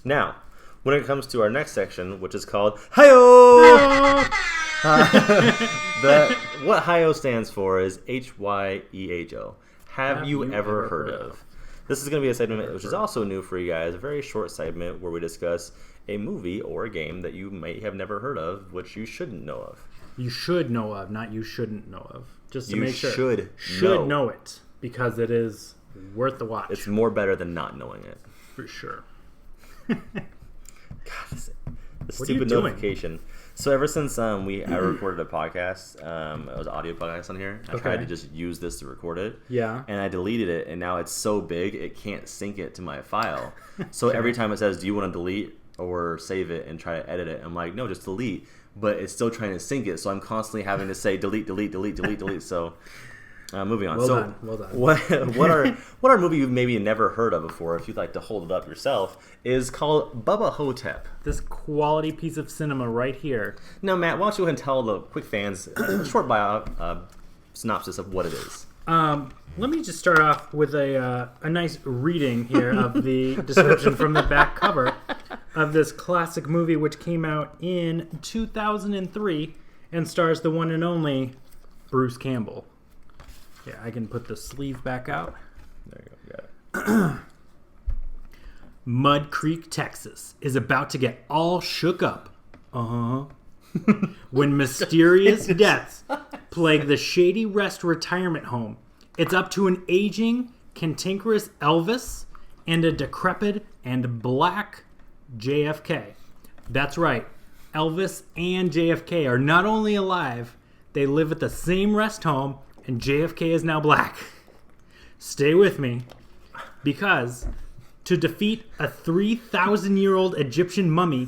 Now, when it comes to our next section, which is called HYEHO! What HYEHO stands for is HYEHO. Have you ever heard of? This is going to be a segment which is also new for you guys. A very short segment where we discuss a movie or a game that you may have never heard of, which you shouldn't know of. You should know of, not you shouldn't know of. Just to you make sure. Should know it, because it is worth the watch. It's more better than not knowing it. For sure. God, this stupid notification. So ever since I recorded a podcast, it was an audio podcast on here. I tried to just use this to record it. Yeah. And I deleted it, and now it's so big it can't sync it to my file. So every time it says, "Do you want to delete or save it?" and try to edit it, I'm like, "No, just delete." But it's still trying to sync it, so I'm constantly having to say delete, delete, delete, delete, delete. So. Moving on. Well done. What our movie you've maybe never heard of before, if you'd like to hold it up yourself, is called Bubba Hotep. This quality piece of cinema right here. Now, Matt, why don't you go ahead and tell the quick fans a short synopsis of what it is. Let me just start off with a nice reading here of the description from the back cover of this classic movie, which came out in 2003 and stars the one and only Bruce Campbell. Yeah, I can put the sleeve back out. There you go. Got it. Mud Creek, Texas is about to get all shook up. When mysterious deaths plague the Shady Rest retirement home. It's up to an aging, cantankerous Elvis and a decrepit and black JFK. That's right. Elvis and JFK are not only alive, they live at the same rest home, and JFK is now black. Stay with me, because to defeat a 3,000-year-old Egyptian mummy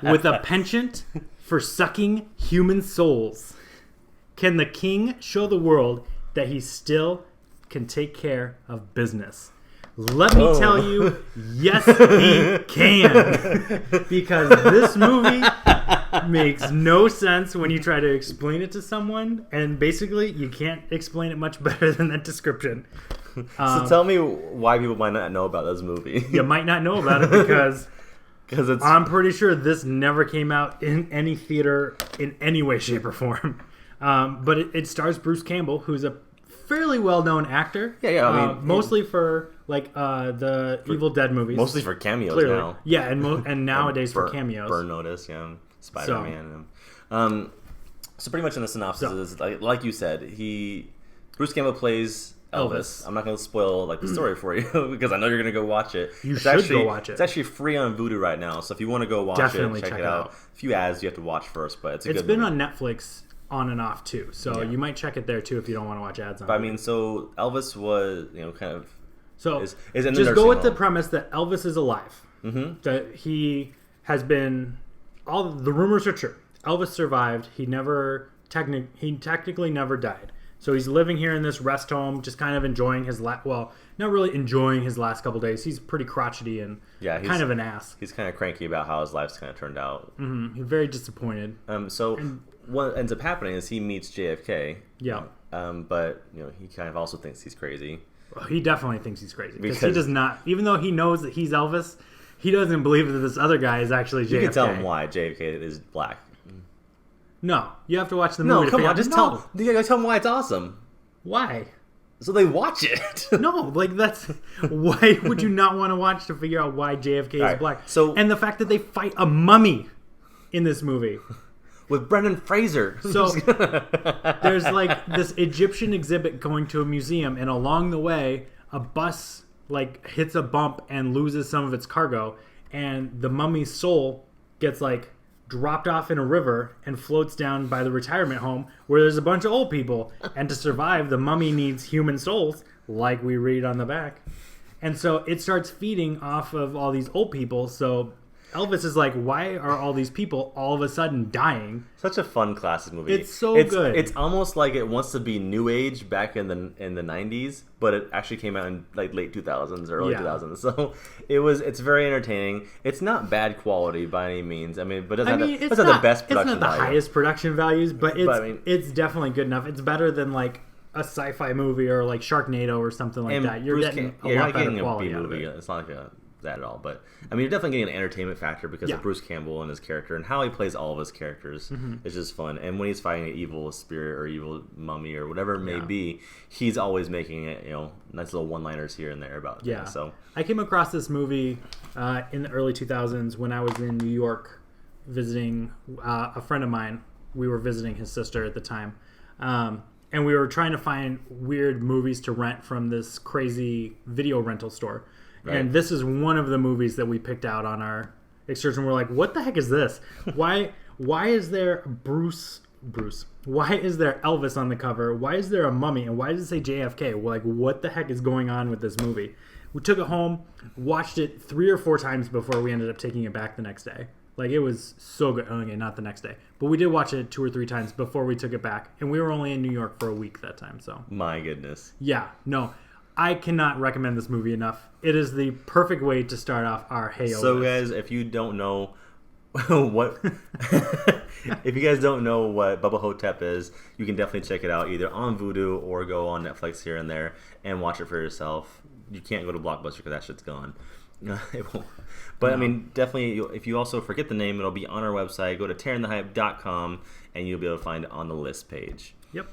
with a penchant for sucking human souls, can the king show the world that he still can take care of business? Let me tell you, yes, he can. Because this movie makes no sense when you try to explain it to someone, and basically you can't explain it much better than that description. So tell me why people might not know about this movie. You might not know about it because it's... I'm pretty sure this never came out in any theater in any way, shape, or form. But it stars Bruce Campbell, who's a fairly well-known actor. Yeah. I mean, mostly for the Evil Dead movies. Mostly for cameos clearly. now. Yeah, and nowadays for cameos. Burn Notice, Spider-Man. So pretty much in the synopsis is like you said, Bruce Campbell plays Elvis. I'm not going to spoil the story for you because I know you're going to go watch it. You should go watch it. It's actually free on Vudu right now, so if you want to go watch Definitely it, check it out. A few ads you have to watch first, but it's a good movie. It's been on Netflix on and off too, so you might check it there too if you don't want to watch ads on it. But I mean, so Elvis was kind of is in the just go with home. The premise that Elvis is alive. Mm-hmm. That he has been. All the rumors are true. Elvis survived. He technically never died. So he's living here in this rest home, just kind of enjoying his not really enjoying his last couple days. He's pretty crotchety and kind of an ass. He's kind of cranky about how his life's kind of turned out. Mm-hmm. He's very disappointed. What ends up happening is he meets JFK. Yeah. But he kind of also thinks he's crazy. Well, he definitely thinks he's crazy because he does not. Even though he knows that he's Elvis, he doesn't believe that this other guy is actually JFK. You can tell him why JFK is black. No, you have to watch the movie. No, come on, just tell him why it's awesome. Why? So they watch it. No, that's why would you not want to watch to figure out why JFK is black? And the fact that they fight a mummy in this movie with Brendan Fraser. So there's this Egyptian exhibit going to a museum, and along the way, a bus hits a bump and loses some of its cargo, and the mummy's soul gets dropped off in a river and floats down by the retirement home where there's a bunch of old people. And to survive, the mummy needs human souls, like we read on the back. And so it starts feeding off of all these old people. So Elvis is like, why are all these people all of a sudden dying? Such a fun classic movie. It's good. It's almost like it wants to be new age back in the 90s, but it actually came out in late 2000s or early 2000s. So it's very entertaining. It's not bad quality by any means. I mean, but it's not the best production It's not the value. highest production values, but it's definitely good enough. It's better than a sci-fi movie or Sharknado or something like that. You're getting a lot better quality out of it. It's not like a that at all. But I mean, you're definitely getting an entertainment factor because Yeah. of Bruce Campbell and his character and how he plays all of his characters. It's just fun. And when he's fighting an evil spirit or evil mummy or whatever it may be, he's always making it, nice little one-liners here and there about things. So I came across this movie in the early 2000s when I was in New York visiting a friend of mine. We were visiting his sister at the time. And we were trying to find weird movies to rent from this crazy video rental store. Right. And this is one of the movies that we picked out on our excursion. We're like, what the heck is this? Why is there Bruce? Why is there Elvis on the cover? Why is there a mummy? And why does it say JFK? We're like, what the heck is going on with this movie? We took it home, watched it 3 or 4 times before we ended up taking it back the next day. Like, it was so good. Okay, not the next day. But we did watch it 2 or 3 times before we took it back. And we were only in New York for a week that time, so. My goodness. Yeah, no. I cannot recommend this movie enough. It is the perfect way to start off our HYEHO So, list. guys, if you don't know what... if you guys don't know what Bubba Hotep is, you can definitely check it out either on Vudu or go on Netflix here and there and watch it for yourself. You can't go to Blockbuster because that shit's gone. It won't. But no. I mean, definitely, if you also forget the name, it'll be on our website. Go to tearingthehype.com and you'll be able to find it on the list page. Yep.